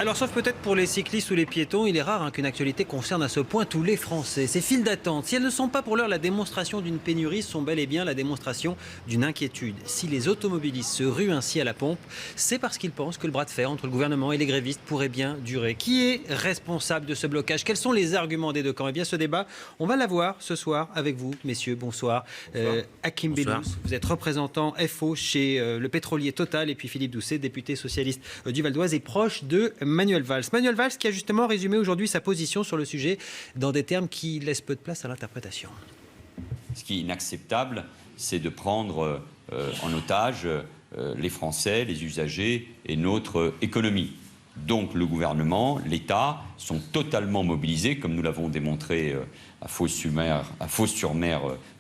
Alors, sauf peut-être pour les cyclistes ou les piétons, il est rare qu'une actualité concerne à ce point tous les Français. Ces files d'attente, si elles ne sont pas pour l'heure la démonstration d'une pénurie, sont bel et bien la démonstration d'une inquiétude. Si les automobilistes se ruent ainsi à la pompe, c'est parce qu'ils pensent que le bras de fer entre le gouvernement et les grévistes pourrait bien durer. Qui est responsable de ce blocage? Quels sont les arguments des deux camps? Eh bien, ce débat, on va l'avoir ce soir avec vous, messieurs. Bonsoir. Hakim Bellous, vous êtes représentant FO chez le pétrolier Total, et puis Philippe Doucet, député socialiste du Val d'Oise et proche de Manuel Valls. Manuel Valls qui a justement résumé aujourd'hui sa position sur le sujet dans des termes qui laissent peu de place à l'interprétation. Ce qui est inacceptable, c'est de prendre en otage les Français, les usagers et notre économie. Donc le gouvernement, l'État sont totalement mobilisés, comme nous l'avons démontré à Fos-sur-Mer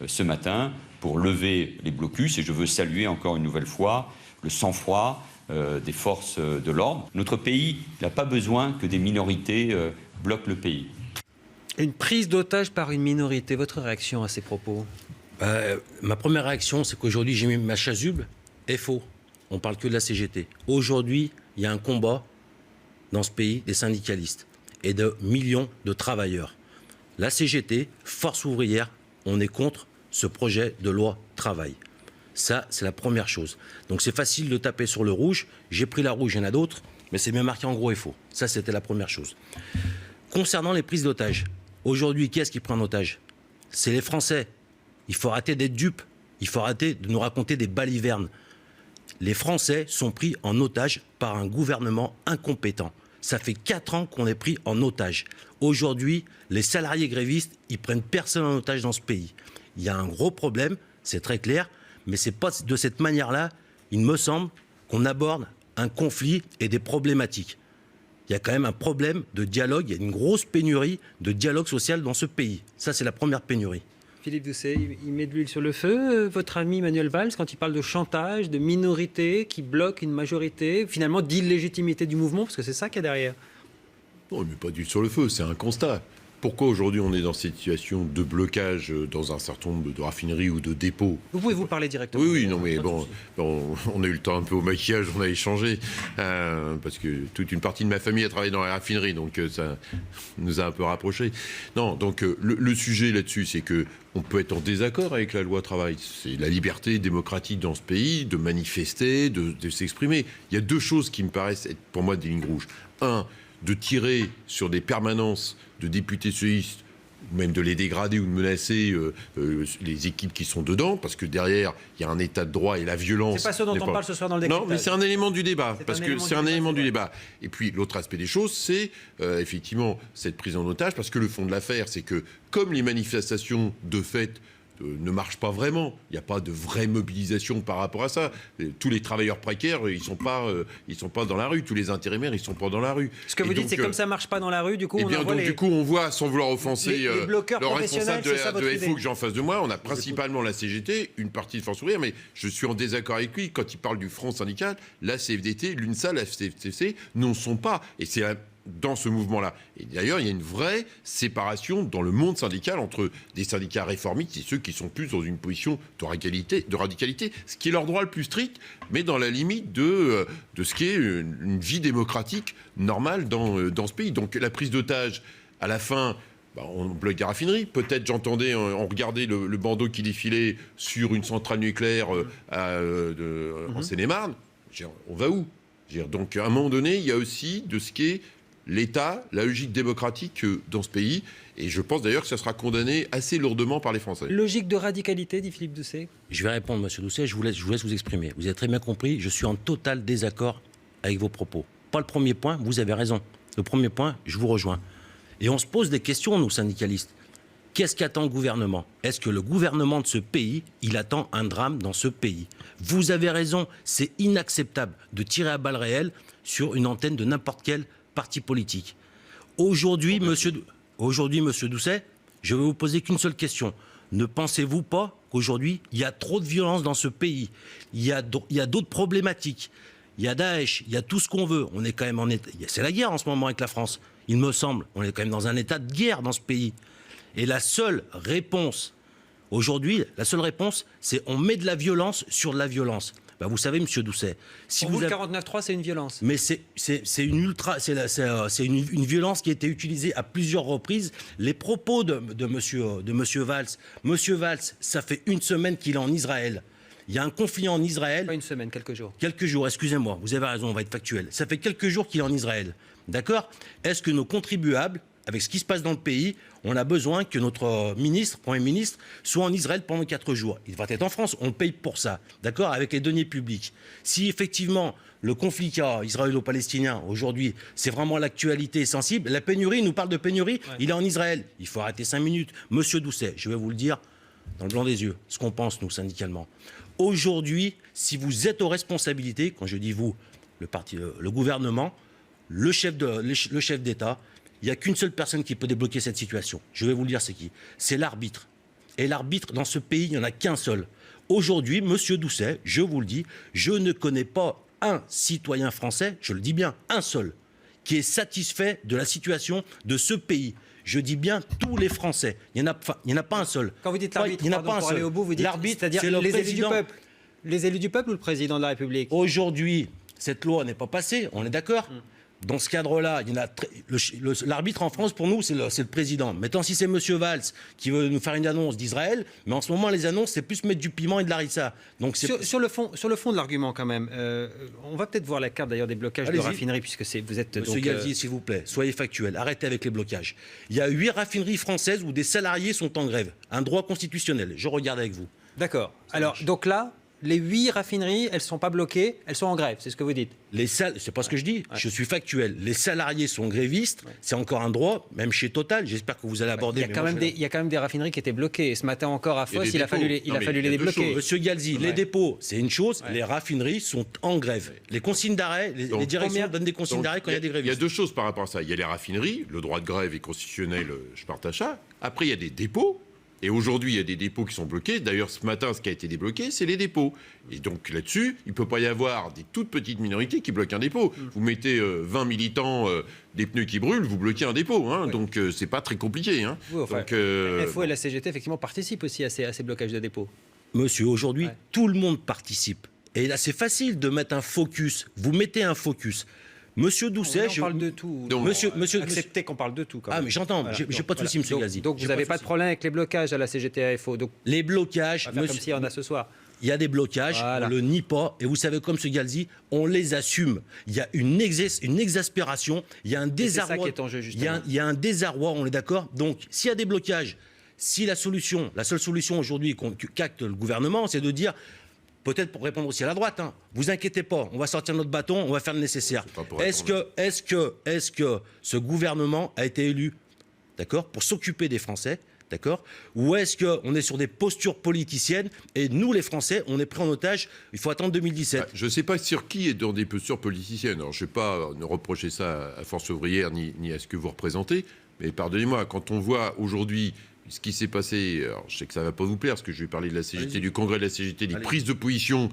ce matin, pour lever les blocus. Et je veux saluer encore une nouvelle fois le sang-froid des forces de l'ordre. Notre pays n'a pas besoin que des minorités bloquent le pays. Une prise d'otage par une minorité, votre réaction à ces propos? Ma première réaction, c'est qu'aujourd'hui, j'ai mis ma chasuble, FO. On parle que de la CGT. Aujourd'hui, il y a un combat dans ce pays des syndicalistes et de millions de travailleurs. La CGT, Force ouvrière, on est contre ce projet de loi travail. Ça, c'est la première chose. Donc c'est facile de taper sur le rouge. J'ai pris la rouge, il y en a d'autres, mais c'est bien marqué en gros FO. Ça, c'était la première chose. Concernant les prises d'otages, aujourd'hui, qui est-ce qui prend en otage? C'est les Français. Il faut arrêter d'être dupes. Il faut arrêter de nous raconter des balivernes. Les Français sont pris en otage par un gouvernement incompétent. Ça fait 4 ans qu'on est pris en otage. Aujourd'hui, les salariés grévistes, ils prennent personne en otage dans ce pays. Il y a un gros problème, c'est très clair, mais c'est pas de cette manière-là, il me semble, qu'on aborde un conflit et des problématiques. Il y a quand même un problème de dialogue, il y a une grosse pénurie de dialogue social dans ce pays. Ça, c'est la première pénurie. Philippe Doucet, il met de l'huile sur le feu, votre ami Manuel Valls, quand il parle de chantage, de minorité qui bloque une majorité, finalement d'illégitimité du mouvement, parce que c'est ça qu'il y a derrière. Non, mais pas d'huile sur le feu, c'est un constat. Pourquoi aujourd'hui on est dans cette situation de blocage dans un certain nombre de raffineries ou de dépôts? Vous pouvez vous parler directement. Oui, non, mais bon, on a eu le temps un peu au maquillage, on a échangé, parce que toute une partie de ma famille a travaillé dans la raffinerie, donc ça nous a un peu rapprochés. Non, donc le sujet là-dessus, c'est que on peut être en désaccord avec la loi travail. C'est la liberté démocratique dans ce pays de manifester, de s'exprimer. Il y a deux choses qui me paraissent être pour moi des lignes rouges. Un, de tirer sur des permanences de députés socialistes, même de les dégrader ou de menacer les équipes qui sont dedans, parce que derrière, il y a un état de droit et la violence... C'est pas ce dont on parle ce soir dans le décryptage. Non, mais c'est un élément du débat, parce que c'est un élément du débat. Et puis, l'autre aspect des choses, c'est effectivement cette prise en otage, parce que le fond de l'affaire, c'est que, comme les manifestations de fait ne marchent pas vraiment, il n'y a pas de vraie mobilisation par rapport à ça. Tous les travailleurs précaires, ils sont pas dans la rue. Tous les intérimaires, ils sont pas dans la rue. Ce que vous dites, c'est comme ça marche pas dans la rue, du coup, du coup, on voit, sans vouloir offenser les bloqueurs le responsable de FO que j'ai en face de moi, on a principalement la CGT, une partie de Force ouvrière, mais je suis en désaccord avec lui quand il parle du front syndical. La CFDT, l'UNSA, la FCTC n'en sont pas. Et c'est dans ce mouvement-là. Et d'ailleurs, il y a une vraie séparation dans le monde syndical entre des syndicats réformistes et ceux qui sont plus dans une position de radicalité, ce qui est leur droit le plus strict, mais dans la limite de ce qui est une vie démocratique normale dans ce pays. Donc la prise d'otage, à la fin... on bloque des raffineries. Peut-être, j'entendais, on regardait le bandeau qui défilait sur une centrale nucléaire en Seine-et-Marne. On va où? Donc, à un moment donné, il y a aussi de ce qui est l'État, la logique démocratique dans ce pays. Et je pense d'ailleurs que ça sera condamné assez lourdement par les Français. Logique de radicalité, dit Philippe Doucet. Je vais répondre, monsieur Doucet, je vous laisse vous exprimer. Vous avez très bien compris, je suis en total désaccord avec vos propos. Pas le premier point, vous avez raison. Le premier point, je vous rejoins. Et on se pose des questions, nous, syndicalistes. Qu'est-ce qu'attend le gouvernement? Est-ce que le gouvernement de ce pays, il attend un drame dans ce pays? Vous avez raison, c'est inacceptable de tirer à balles réelles sur une antenne de n'importe quel parti politique. Aujourd'hui, monsieur Doucet, je vais vous poser qu'une seule question. Ne pensez-vous pas qu'aujourd'hui, il y a trop de violence dans ce pays? Il y a d'autres problématiques. Il y a Daesh, il y a tout ce qu'on veut. On est quand même en état... C'est la guerre en ce moment avec la France, il me semble. On est quand même dans un état de guerre dans ce pays. Et la seule réponse, aujourd'hui, c'est on met de la violence sur de la violence. Bah, vous savez, monsieur Doucet, si Pour vous, vous le avez... 49.3, c'est une violence. Mais c'est une violence qui a été utilisée à plusieurs reprises. Les propos de monsieur Valls. Monsieur Valls, ça fait une semaine qu'il est en Israël. Il y a un conflit en Israël. Pas une semaine, quelques jours. Quelques jours, excusez-moi, vous avez raison, on va être factuel. Ça fait quelques jours qu'il est en Israël. D'accord ? Est-ce que nos contribuables, avec ce qui se passe dans le pays, on a besoin que notre Premier ministre, soit en Israël pendant 4 jours. Il va être en France, on le paye pour ça, d'accord, avec les deniers publics. Si effectivement le conflit qu'il y a israélo-palestinien aujourd'hui, c'est vraiment l'actualité sensible, la pénurie, il nous parle de pénurie, il est en Israël. Il faut arrêter 5 minutes. Monsieur Doucet, je vais vous le dire dans le blanc des yeux, ce qu'on pense, nous, syndicalement. Aujourd'hui, si vous êtes aux responsabilités, quand je dis vous, le gouvernement, le chef d'État, il n'y a qu'une seule personne qui peut débloquer cette situation. Je vais vous le dire, c'est qui ? C'est l'arbitre. Et l'arbitre, dans ce pays, il n'y en a qu'un seul. Aujourd'hui, monsieur Doucet, je vous le dis, je ne connais pas un citoyen français, je le dis bien, un seul, qui est satisfait de la situation de ce pays. Je dis bien tous les Français. Il n'y en a pas un seul. Quand vous dites l'arbitre, il n'y en a pas un pour seul. aller au bout, vous dites l'arbitre, c'est-à-dire c'est le les élus président. du peuple. Les élus du peuple ou le président de la République ? Aujourd'hui, cette loi n'est pas passée, on est d'accord ? Dans ce cadre-là, il y en a l'arbitre en France, pour nous, c'est le président. Maintenant, si c'est M. Valls qui veut nous faire une annonce d'Israël, mais en ce moment, les annonces, c'est plus mettre du piment et de l'harissa. Donc, sur le fond de l'argument, quand même, on va peut-être voir la carte, d'ailleurs, des blocages de raffineries, puisque vous êtes... Monsieur Galzi, s'il vous plaît, soyez factuel, arrêtez avec les blocages. Il y a 8 raffineries françaises où des salariés sont en grève. Un droit constitutionnel. Je regarde avec vous. D'accord. Alors, donc là... Les 8 raffineries, elles ne sont pas bloquées, elles sont en grève, c'est ce que vous dites. C'est pas ce que je dis, je suis factuel. Les salariés sont grévistes, c'est encore un droit, même chez Total, j'espère que vous allez aborder... Il y a quand même des raffineries qui étaient bloquées. Ce matin encore à Fos, il a fallu les débloquer. Monsieur Galzi, les dépôts, c'est une chose, les raffineries sont en grève. Les consignes d'arrêt, les directions donnent des consignes d'arrêt quand il y a des grévistes. Il y a 2 choses par rapport à ça. Il y a les raffineries, le droit de grève est constitutionnel, je partage ça. Après, il y a des dépôts. Et aujourd'hui, il y a des dépôts qui sont bloqués. D'ailleurs, ce matin, ce qui a été débloqué, c'est les dépôts. Et donc là-dessus, il ne peut pas y avoir des toutes petites minorités qui bloquent un dépôt. Vous mettez 20 militants, des pneus qui brûlent, vous bloquez un dépôt. Hein. Oui. Donc c'est pas très compliqué. Hein. Oui, enfin, FO et la CGT, effectivement, participent aussi à ces blocages de dépôts. Monsieur, aujourd'hui, tout le monde participe. Et là, c'est facile de mettre un focus. Vous mettez un focus. Monsieur Doucet, on parle de tout. Donc, monsieur, acceptez qu'on parle de tout. Quand même. Ah, mais j'entends. Voilà. J'ai pas de souci, monsieur Galzi. Donc vous n'avez pas de problème avec les blocages à la CGT à FO. Donc les blocages, on va faire comme s'il y en a ce soir. Il y a des blocages, on ne le nie pas. Et vous savez, comme ce Galzi, on les assume. Il y a une exaspération, il y a un désarroi. C'est ça qui est en jeu, justement. Il y a un désarroi, on est d'accord. Donc, s'il y a des blocages, si la seule solution aujourd'hui qu'acte le gouvernement, c'est de dire... Peut-être pour répondre aussi à la droite, hein. Vous inquiétez pas, on va sortir notre bâton, on va faire le nécessaire. Est-ce que ce gouvernement a été élu, d'accord, pour s'occuper des Français, d'accord, ou est-ce qu'on est sur des postures politiciennes et nous, les Français, on est pris en otage, il faut attendre 2017. Je ne sais pas sur qui est dans des postures politiciennes. Alors, je ne vais pas ne reprocher ça à Force ouvrière ni à ce que vous représentez, mais pardonnez-moi, quand on voit aujourd'hui... Ce qui s'est passé, alors je sais que ça ne va pas vous plaire, parce que je vais parler de la CGT, du congrès de la CGT, des prises de position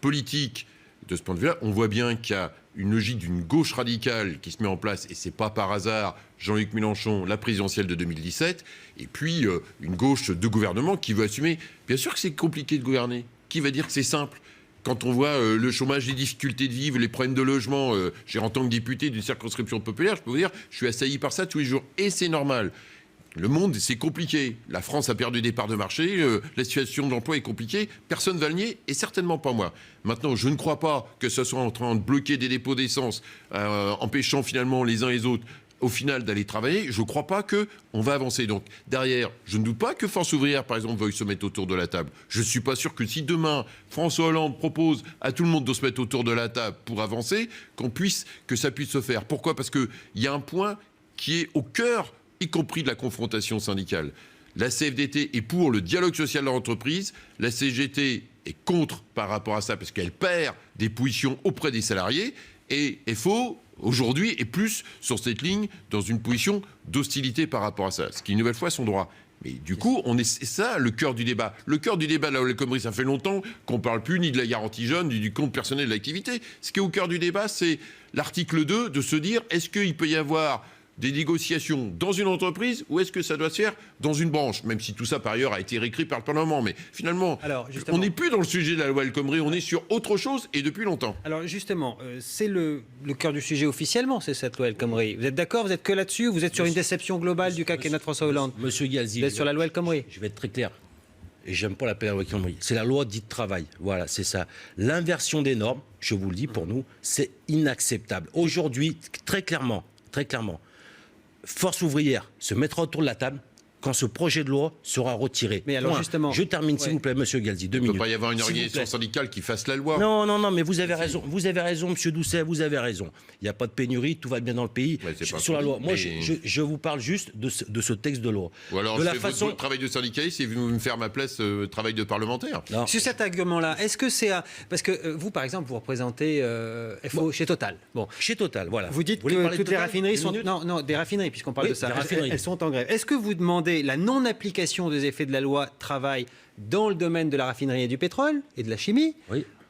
politiques de ce point de vue-là, on voit bien qu'il y a une logique d'une gauche radicale qui se met en place, et c'est pas par hasard Jean-Luc Mélenchon, la présidentielle de 2017, et puis une gauche de gouvernement qui veut assumer. Bien sûr que c'est compliqué de gouverner. Qui va dire que c'est simple ? Quand on voit le chômage, les difficultés de vivre, les problèmes de logement, en tant que député d'une circonscription populaire, je peux vous dire, je suis assailli par ça tous les jours, et c'est normal. Le monde, c'est compliqué. La France a perdu des parts de marché, la situation de l'emploi est compliquée, personne ne va le nier, et certainement pas moi. Maintenant, je ne crois pas que ce soit en train de bloquer des dépôts d'essence, empêchant finalement les uns et les autres, au final, d'aller travailler. Je ne crois pas qu'on va avancer. Donc, derrière, je ne doute pas que Force ouvrière, par exemple, veuille se mettre autour de la table. Je ne suis pas sûr que si demain, François Hollande propose à tout le monde de se mettre autour de la table pour avancer, que ça puisse se faire. Pourquoi ? Parce qu'il y a un point qui est au cœur, y compris de la confrontation syndicale. La CFDT est pour le dialogue social dans l'entreprise, la CGT est contre par rapport à ça parce qu'elle perd des positions auprès des salariés, et FO, aujourd'hui, est plus sur cette ligne dans une position d'hostilité par rapport à ça, ce qui, une nouvelle fois, est son droit. Mais du coup, c'est ça le cœur du débat. Le cœur du débat, là où les conneries, ça fait longtemps qu'on ne parle plus ni de la garantie jeune, ni du compte personnel de l'activité. Ce qui est au cœur du débat, c'est l'article 2, de se dire, est-ce qu'il peut y avoir des négociations dans une entreprise ou est-ce que ça doit se faire dans une branche, même si tout ça par ailleurs a été réécrit par le Parlement. Mais finalement, on n'est plus dans le sujet de la loi El Khomri, on est sur autre chose et depuis longtemps. Alors justement, c'est le cœur du sujet officiellement, c'est cette loi El Khomri. Vous êtes d'accord? Vous êtes que là-dessus? Vous êtes sur une déception globale du quinquennat de François Hollande? Monsieur Galzi, vous êtes sur la loi El Khomri? Je vais être très clair. Et j'aime pas l'appeler la loi El Khomri. C'est la loi dite travail. Voilà, c'est ça. L'inversion des normes, je vous le dis, pour nous, c'est inacceptable. Aujourd'hui, très clairement, Force ouvrière se mettra autour de la table quand ce projet de loi sera retiré. Mais alors justement, je termine, s'il vous plaît, Monsieur Galzi, 2 minutes. Il ne peut pas y avoir une organisation syndicale qui fasse la loi. Non, mais vous avez raison, Monsieur Doucet, vous avez raison. Il n'y a pas de pénurie, tout va bien dans le pays. Sur la loi, moi, je vous parle juste de ce texte de loi. Ou alors, votre travail de syndicaliste et vous me faire ma place travail de parlementaire. Non. Sur cet argument-là, est-ce que c'est parce que vous, par exemple, vous représentez FO chez Total. Bon, chez Total, voilà. Vous dites que toutes les raffineries sont des raffineries, puisqu'on parle de ça. Elles sont en grève. Est-ce que vous demandez la non-application des effets de la loi travail dans le domaine de la raffinerie et du pétrole et de la chimie,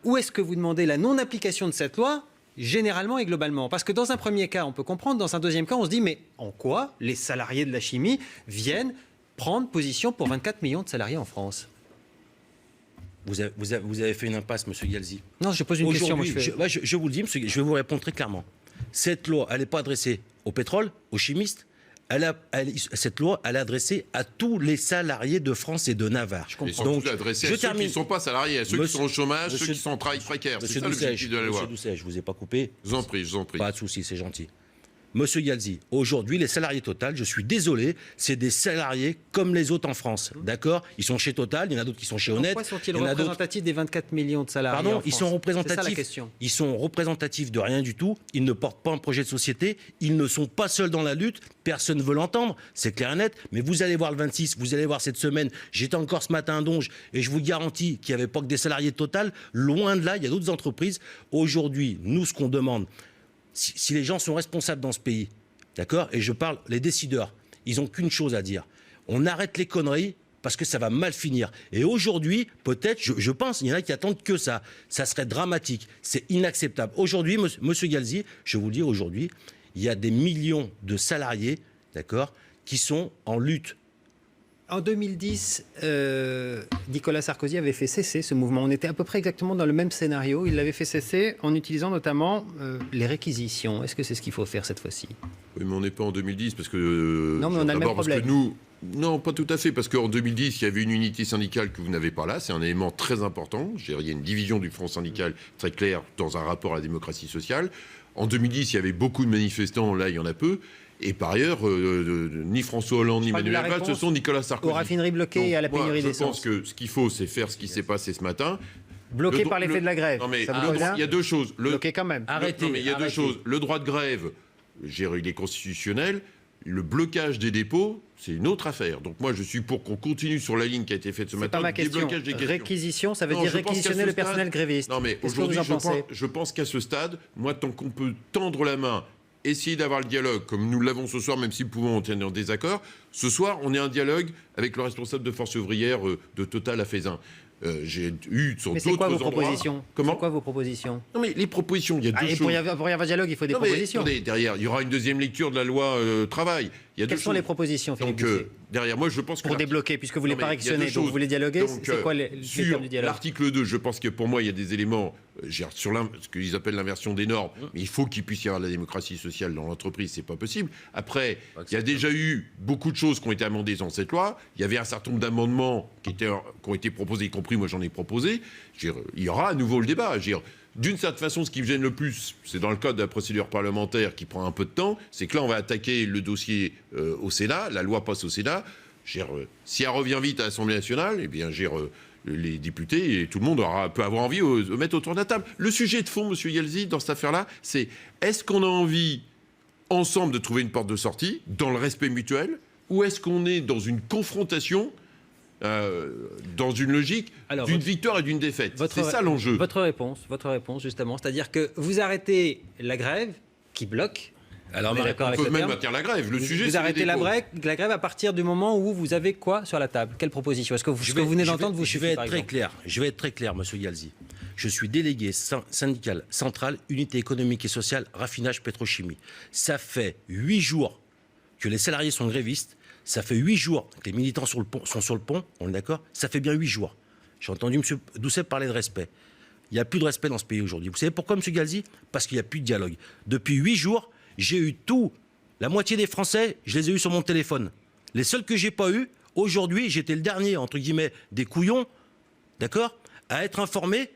ou est-ce que vous demandez la non-application de cette loi généralement et globalement? Parce que dans un premier cas, on peut comprendre, dans un deuxième cas, on se dit, mais en quoi les salariés de la chimie viennent prendre position pour 24 millions de salariés en France? Vous avez fait une impasse, Monsieur Galzi. Non, je pose une question. Je vous le dis, monsieur, je vais vous répondre très clairement. Cette loi, elle n'est pas adressée au pétrole, aux chimistes. Cette loi, elle est adressée à tous les salariés de France et de Navarre. Je comprends. Donc, adressée à ceux qui ne sont pas salariés, à ceux qui sont au chômage, ceux qui sont en travail précaire. C'est ça l'objectif de la loi. Monsieur Doucet, je ne vous ai pas coupé. Je vous en prie. Pas de souci, c'est gentil. Monsieur Galzi, aujourd'hui, les salariés Total, je suis désolé, c'est des salariés comme les autres en France. D'accord? Ils sont chez Total, il y en a d'autres qui sont chez Honnête. Pourquoi sont-ils représentatifs des 24 millions de salariés en France? Ils sont représentatifs. C'est ça la question. Ils sont représentatifs de rien du tout. Ils ne portent pas un projet de société. Ils ne sont pas seuls dans la lutte. Personne ne veut l'entendre. C'est clair et net. Mais vous allez voir le 26, vous allez voir cette semaine. J'étais encore ce matin à Donge et je vous garantis qu'il n'y avait pas que des salariés de Total. Loin de là, il y a d'autres entreprises. Aujourd'hui, nous, ce qu'on demande, si les gens sont responsables dans ce pays, d'accord, et je parle, les décideurs, ils n'ont qu'une chose à dire. On arrête les conneries parce que ça va mal finir. Et aujourd'hui, peut-être, je pense, il y en a qui attendent que ça. Ça serait dramatique. C'est inacceptable. Aujourd'hui, monsieur Galzi, je vous le dis, aujourd'hui, il y a des millions de salariés, d'accord, qui sont en lutte. En 2010, Nicolas Sarkozy avait fait cesser ce mouvement. On était à peu près exactement dans le même scénario. Il l'avait fait cesser en utilisant notamment les réquisitions. Est-ce que c'est ce qu'il faut faire cette fois-ci? Oui, mais on n'est pas en 2010 parce que... non, mais on a le même problème. Non, pas tout à fait, parce qu'en 2010, il y avait une unité syndicale que vous n'avez pas là. C'est un élément très important. Il y a une division du front syndical très claire dans un rapport à la démocratie sociale. En 2010, il y avait beaucoup de manifestants. Là, il y en a peu. Et par ailleurs, ni François Hollande ni Manuel Valls, ce sont Nicolas Sarkozy. Aux raffineries bloquées et à la pénurie d'essence. Je pense que ce qu'il faut, c'est faire ce qui s'est passé ce matin. Bloqué par l'effet de la grève. Non, mais il y a deux choses. Bloqué quand même. Arrêtez. Il y a deux choses. Le droit de grève, il est constitutionnel. Le blocage des dépôts, c'est une autre affaire. Donc moi, je suis pour qu'on continue sur la ligne qui a été faite ce matin. C'est pas ma question. Réquisition, ça veut dire réquisitionner le personnel gréviste. Non, mais aujourd'hui, je pense qu'à ce stade, moi, tant qu'on peut tendre la main, essayer d'avoir le dialogue, comme nous l'avons ce soir, même si nous pouvons en tenir en désaccord, ce soir, on est un dialogue avec le responsable de Force ouvrière de Total à Feyzin. J'ai eu sur d'autres endroits... Mais c'est quoi vos propositions? Comment? C'est quoi vos propositions? Non, mais les propositions, il y a deux choses. Pour y avoir dialogue, il faut des propositions. Attendez, derrière, il y aura une deuxième lecture de la loi travail. Quelles sont les propositions, Philippe Donc, derrière, moi, je pense que... Pour débloquer, puisque vous voulez pas réquisitionner, donc vous voulez dialoguer, c'est quoi les termes du dialogue? L'article 2, je pense que pour moi, il y a des éléments sur ce qu'ils appellent l'inversion des normes, mais il faut qu'il puisse y avoir de la démocratie sociale dans l'entreprise, c'est pas possible. Après, il y a déjà eu beaucoup de choses qui ont été amendées dans cette loi. Il y avait un certain nombre d'amendements qui ont été proposés, y compris moi j'en ai proposé. Il y aura à nouveau le débat. D'une certaine façon, ce qui me gêne le plus, c'est dans le cadre de la procédure parlementaire qui prend un peu de temps, c'est que là, on va attaquer le dossier au Sénat, la loi passe au Sénat. Si elle revient vite à l'Assemblée nationale, eh bien, les députés et tout le monde peut avoir envie de mettre autour de la table. Le sujet de fond, M. Galzi, dans cette affaire-là, c'est est-ce qu'on a envie, ensemble, de trouver une porte de sortie, dans le respect mutuel, ou est-ce qu'on est dans une confrontation dans une logique d'une victoire et d'une défaite? C'est ça l'enjeu. Votre réponse, justement, c'est-à-dire que vous arrêtez la grève qui bloque. Alors, on peut même maintenir la grève. Le sujet, vous arrêtez la grève à partir du moment où vous avez quoi sur la table? Quelle proposition? Est-ce que ce que vous venez d'entendre vous suffit? Je vais être très clair, monsieur Galzi. Je suis délégué syndical central, unité économique et sociale, raffinage pétrochimie. Ça fait 8 jours que les salariés sont grévistes. Ça fait 8 jours que les militants sont sur le pont, on est d'accord? Ça fait bien 8 jours. J'ai entendu M. Doucet parler de respect. Il n'y a plus de respect dans ce pays aujourd'hui. Vous savez pourquoi, M. Galzi? Parce qu'il n'y a plus de dialogue. Depuis 8 jours, j'ai eu la moitié des Français, je les ai eus sur mon téléphone. Les seuls que j'ai pas eus, aujourd'hui, j'étais le dernier, entre guillemets, des couillons, d'accord, à être informé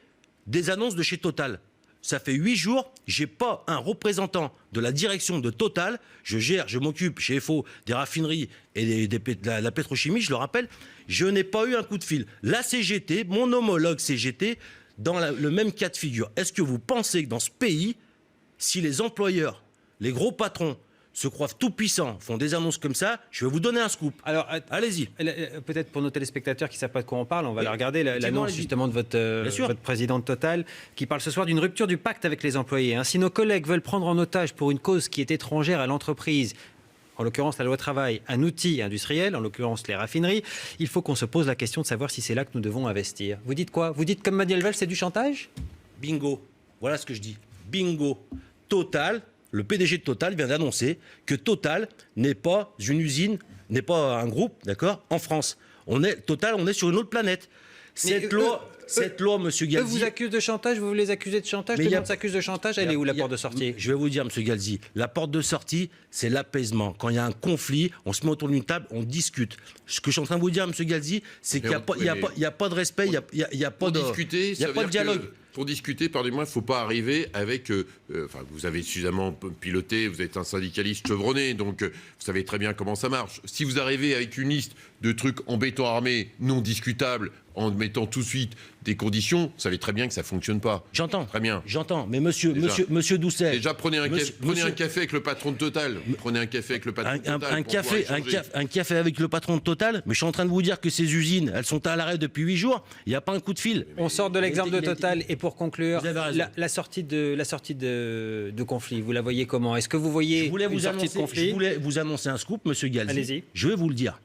des annonces de chez Total. Ça fait 8 jours, j'ai pas un représentant de la direction de Total. Je m'occupe chez FO des raffineries et de la pétrochimie, je le rappelle. Je n'ai pas eu un coup de fil. La CGT, mon homologue CGT, dans le même cas de figure. Est-ce que vous pensez que dans ce pays, si les employeurs, les gros patrons, se croient tout puissants, font des annonces comme ça, je vais vous donner un scoop. Alors, allez-y. Peut-être pour nos téléspectateurs qui ne savent pas de quoi on parle, on va la regarder, l'annonce justement de votre président de Total, qui parle ce soir d'une rupture du pacte avec les employés. Si nos collègues veulent prendre en otage pour une cause qui est étrangère à l'entreprise, en l'occurrence la loi travail, un outil industriel, en l'occurrence les raffineries, il faut qu'on se pose la question de savoir si c'est là que nous devons investir. Vous dites quoi? Vous dites comme Manuel Valls, c'est du chantage? Bingo. Voilà ce que je dis. Bingo. Total. Le PDG de Total vient d'annoncer que Total n'est pas une usine, n'est pas un groupe, d'accord, en France. Total, on est sur une autre planète. Cette loi, monsieur Galzi... Eux vous accusent de chantage, vous les accusez de chantage, tout le monde s'accuse de chantage, elle est où la porte de sortie? Je vais vous dire, monsieur Galzi, la porte de sortie, c'est l'apaisement. Quand il y a un conflit, on se met autour d'une table, on discute. Ce que je suis en train de vous dire, monsieur Galzi, c'est qu'il n'y a pas de respect, il n'y a pas de dialogue. Pour discuter, pardonnez-moi, il ne faut pas arriver avec... vous avez suffisamment piloté, vous êtes un syndicaliste chevronné, donc vous savez très bien comment ça marche. Si vous arrivez avec une liste de trucs en béton armé non discutables, en mettant tout de suite des conditions, vous savez très bien que ça ne fonctionne pas. J'entends. Très bien. J'entends. Mais monsieur Doucet... Déjà, prenez un café avec le patron de Total. Prenez un café avec le patron de Total. Un café avec le patron de Total, mais je suis en train de vous dire que ces usines, elles sont à l'arrêt depuis 8 jours. Il n'y a pas un coup de fil. On sort de l'exemple de Total et pour conclure, la sortie de conflit, vous la voyez comment? Est-ce que vous voyez une sortie de conflit? Je voulais vous annoncer un scoop, monsieur Galzi. Allez-y. Je vais vous le dire.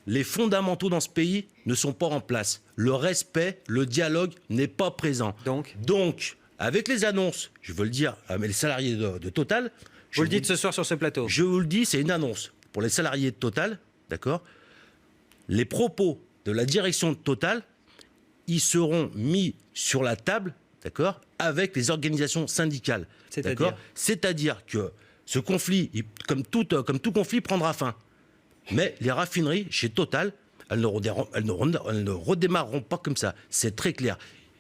Les fondamentaux dans ce pays ne sont pas en place. Le respect, le dialogue n'est pas présent. Donc, avec les annonces, je veux le dire à les salariés de Total... Vous le dites ce soir sur ce plateau? Je vous le dis, c'est une annonce. Pour les salariés de Total, d'accord, les propos de la direction de Total, ils seront mis sur la table, d'accord, avec les organisations syndicales. C'est-à-dire que ce conflit, comme tout conflit, prendra fin. Mais les raffineries, chez Total, elles ne redémarreront pas comme ça. C'est très clair.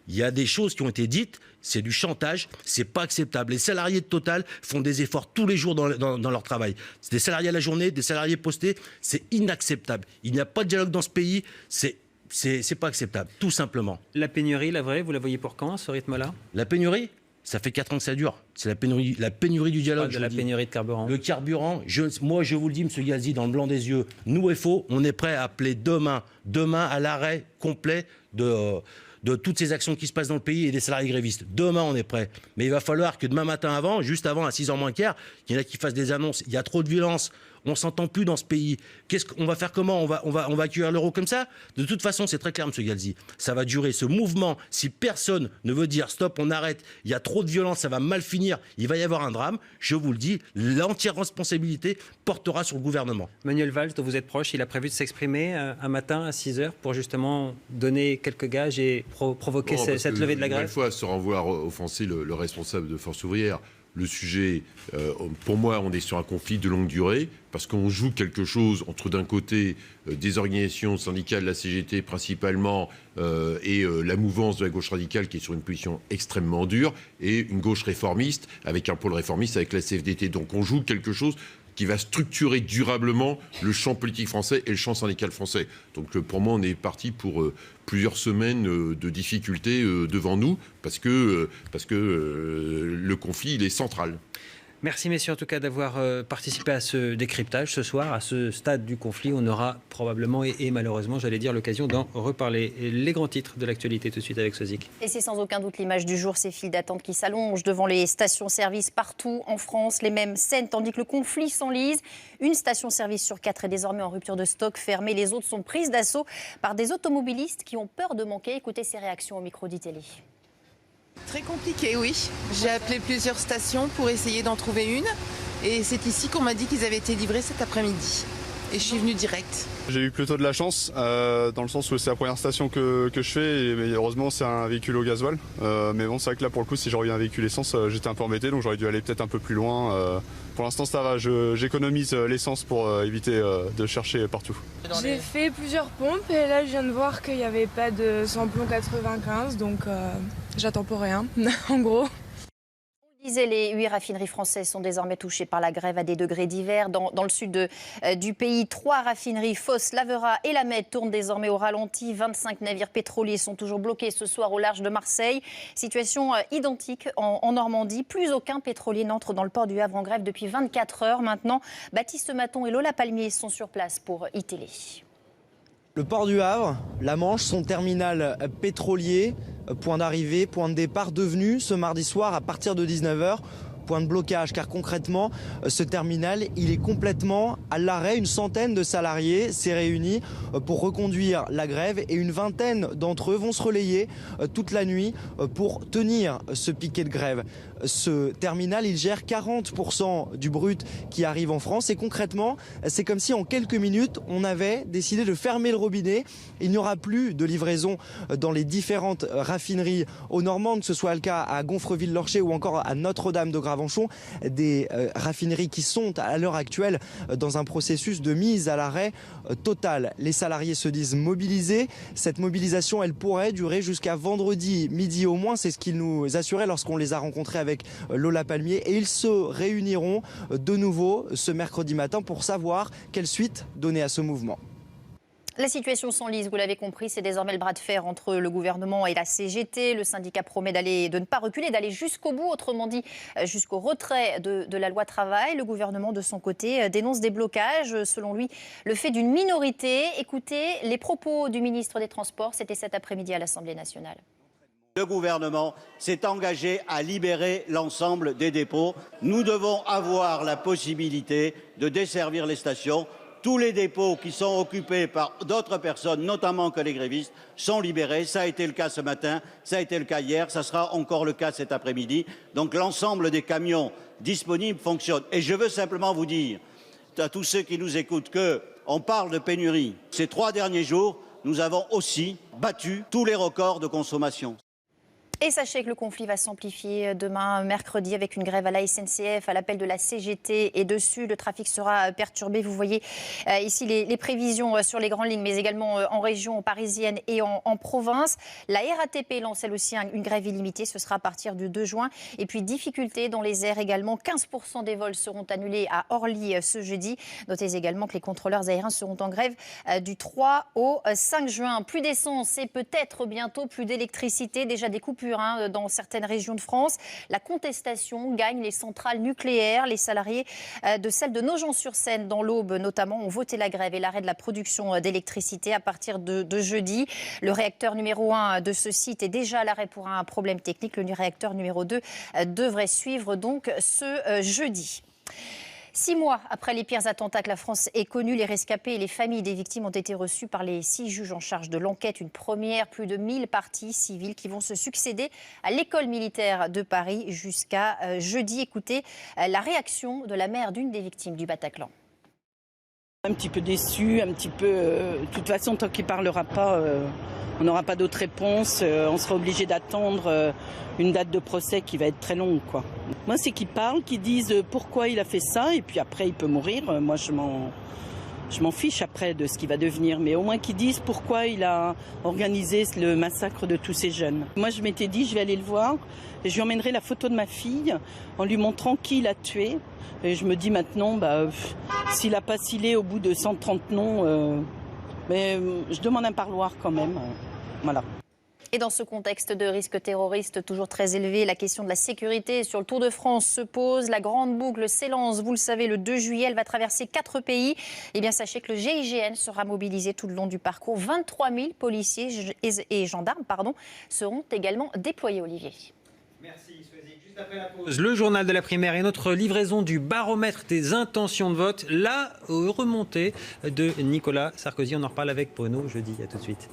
Il y a des choses qui ont été dites, c'est du chantage, c'est pas acceptable. Les salariés de Total font des efforts tous les jours dans leur travail. C'est des salariés à la journée, des salariés postés, c'est inacceptable. Il n'y a pas de dialogue dans ce pays, c'est pas acceptable, tout simplement. La pénurie, la vraie, vous la voyez pour quand, à ce rythme-là? La pénurie, ça fait 4 ans que ça dure. C'est la pénurie du dialogue. De la pénurie de carburant. Le carburant, moi je vous le dis, M. Galzi, dans le blanc des yeux, nous FO, on est prêt à appeler demain à l'arrêt complet de toutes ces actions qui se passent dans le pays et des salariés grévistes. Demain, on est prêt. Mais il va falloir que demain matin juste avant, à 6h moins quart, il y en a qui fassent des annonces. Il y a trop de violence. On ne s'entend plus dans ce pays. Qu'est-ce qu'on va faire? Comment on va accueillir l'euro comme ça? De toute façon, c'est très clair, M. Galzi. Ça va durer. Ce mouvement, si personne ne veut dire stop, on arrête, il y a trop de violence, ça va mal finir, il va y avoir un drame, je vous le dis, l'entière responsabilité portera sur le gouvernement. Manuel Valls, dont vous êtes proche, il a prévu de s'exprimer un matin à 6h pour justement donner quelques gages et provoquer cette levée de la grève. Une fois, sans vouloir offenser le responsable de Force ouvrière, le sujet, pour moi, on est sur un conflit de longue durée, parce qu'on joue quelque chose entre, d'un côté, des organisations syndicales, la CGT principalement, et la mouvance de la gauche radicale qui est sur une position extrêmement dure, et une gauche réformiste, avec un pôle réformiste, avec la CFDT. Donc on joue quelque chose qui va structurer durablement le champ politique français et le champ syndical français. Donc pour moi, on est parti pour plusieurs semaines de difficultés devant nous, parce que le conflit, il est central. Merci messieurs en tout cas d'avoir participé à ce décryptage ce soir, à ce stade du conflit. On aura probablement et malheureusement, j'allais dire, l'occasion d'en reparler. Les grands titres de l'actualité tout de suite avec Sozik. Et c'est sans aucun doute l'image du jour, ces files d'attente qui s'allongent devant les stations-service partout en France. Les mêmes scènes tandis que le conflit s'enlise. Une station-service sur 4 est désormais en rupture de stock, fermée. Les autres sont prises d'assaut par des automobilistes qui ont peur de manquer. Écoutez ces réactions au micro d'ITélé. Très compliqué, oui. J'ai appelé plusieurs stations pour essayer d'en trouver une. Et c'est ici qu'on m'a dit qu'ils avaient été livrés cet après-midi. Et je suis venue direct. J'ai eu plutôt de la chance, dans le sens où c'est la première station que je fais, mais heureusement c'est un véhicule au gasoil. Mais bon, c'est vrai que là pour le coup, si j'aurais eu un véhicule essence, j'étais un peu embêté, donc j'aurais dû aller peut-être un peu plus loin. Pour l'instant ça va, j'économise l'essence pour éviter de chercher partout. J'ai fait plusieurs pompes et là je viens de voir qu'il n'y avait pas de samplon 95, donc j'attends pour rien, en gros. Les 8 raffineries françaises sont désormais touchées par la grève à des degrés divers. Dans le sud du pays, 3 raffineries, Fos, Lavera et La Mède, tournent désormais au ralenti. 25 navires pétroliers sont toujours bloqués ce soir au large de Marseille. Situation identique en Normandie. Plus aucun pétrolier n'entre dans le port du Havre en grève depuis 24 heures maintenant. Baptiste Maton et Lola Palmier sont sur place pour iTélé. Le port du Havre, la Manche, son terminal pétrolier, point d'arrivée, point de départ devenu ce mardi soir à partir de 19h. Point de blocage, car concrètement, ce terminal, il est complètement à l'arrêt. Une centaine de salariés s'est réunis pour reconduire la grève et une vingtaine d'entre eux vont se relayer toute la nuit pour tenir ce piquet de grève. Ce terminal, il gère 40% du brut qui arrive en France et concrètement, c'est comme si en quelques minutes, on avait décidé de fermer le robinet. Il n'y aura plus de livraison dans les différentes raffineries aux Normandes, que ce soit le cas à Gonfreville-Lorcher ou encore à Notre-Dame-de-Gravenchon, des raffineries qui sont à l'heure actuelle dans un processus de mise à l'arrêt total. Les salariés se disent mobilisés. Cette mobilisation, elle pourrait durer jusqu'à vendredi midi au moins. C'est ce qu'ils nous assuraient lorsqu'on les a rencontrés avec Lola Palmier. Et ils se réuniront de nouveau ce mercredi matin pour savoir quelle suite donner à ce mouvement. La situation s'enlise, vous l'avez compris, c'est désormais le bras de fer entre le gouvernement et la CGT. Le syndicat promet de ne pas reculer, d'aller jusqu'au bout, autrement dit jusqu'au retrait de la loi travail. Le gouvernement, de son côté, dénonce des blocages, selon lui, le fait d'une minorité. Écoutez les propos du ministre des Transports, c'était cet après-midi à l'Assemblée nationale. Le gouvernement s'est engagé à libérer l'ensemble des dépôts. Nous devons avoir la possibilité de desservir les stations. Tous les dépôts qui sont occupés par d'autres personnes, notamment que les grévistes, sont libérés. Ça a été le cas ce matin, ça a été le cas hier, ça sera encore le cas cet après-midi. Donc l'ensemble des camions disponibles fonctionnent. Et je veux simplement vous dire à tous ceux qui nous écoutent qu'on parle de pénurie. Ces 3 derniers jours, nous avons aussi battu tous les records de consommation. Et sachez que le conflit va s'amplifier demain, mercredi, avec une grève à la SNCF, à l'appel de la CGT et dessus. Le trafic sera perturbé. Vous voyez ici les prévisions sur les grandes lignes, mais également en région parisienne et en province. La RATP lance elle aussi une grève illimitée. Ce sera à partir du 2 juin. Et puis, difficulté dans les airs également. 15% des vols seront annulés à Orly ce jeudi. Notez également que les contrôleurs aériens seront en grève du 3 au 5 juin. Plus d'essence et peut-être bientôt plus d'électricité. Déjà des coupures dans certaines régions de France. La contestation gagne les centrales nucléaires. Les salariés de celle de Nogent-sur-Seine, dans l'Aube notamment, ont voté la grève et l'arrêt de la production d'électricité à partir de jeudi. Le réacteur numéro 1 de ce site est déjà à l'arrêt pour un problème technique. Le réacteur numéro 2 devrait suivre donc ce jeudi. 6 mois après les pires attentats que la France ait connus, les rescapés et les familles des victimes ont été reçus par les 6 juges en charge de l'enquête. Une première, plus de 1000 parties civiles qui vont se succéder à l'école militaire de Paris jusqu'à jeudi. Écoutez la réaction de la mère d'une des victimes du Bataclan. Un petit peu déçu, un petit peu... de toute façon, tant qu'il ne parlera pas, on n'aura pas d'autre réponse. On sera obligé d'attendre une date de procès qui va être très longue, quoi. Moi, c'est qu'ils parlent, qu'ils disent pourquoi il a fait ça, et puis après, il peut mourir. Moi, je m'en fiche après de ce qu'il va devenir, mais au moins qu'ils disent pourquoi il a organisé le massacre de tous ces jeunes. Moi, je m'étais dit, je vais aller le voir, et je lui emmènerai la photo de ma fille en lui montrant qui l'a tué. Et je me dis maintenant, s'il n'a pas scellé au bout de 130 noms, mais je demande un parloir quand même. Voilà. Et dans ce contexte de risque terroriste toujours très élevé, la question de la sécurité sur le Tour de France se pose. La grande boucle s'élance, vous le savez, le 2 juillet. Elle va traverser 4 pays. Eh bien, sachez que le GIGN sera mobilisé tout le long du parcours. 23 000 policiers et gendarmes seront également déployés, Olivier. Merci, Soisy. Juste après la pause, le journal de la primaire et notre livraison du baromètre des intentions de vote. La remontée de Nicolas Sarkozy. On en reparle avec Bruno jeudi. À tout de suite.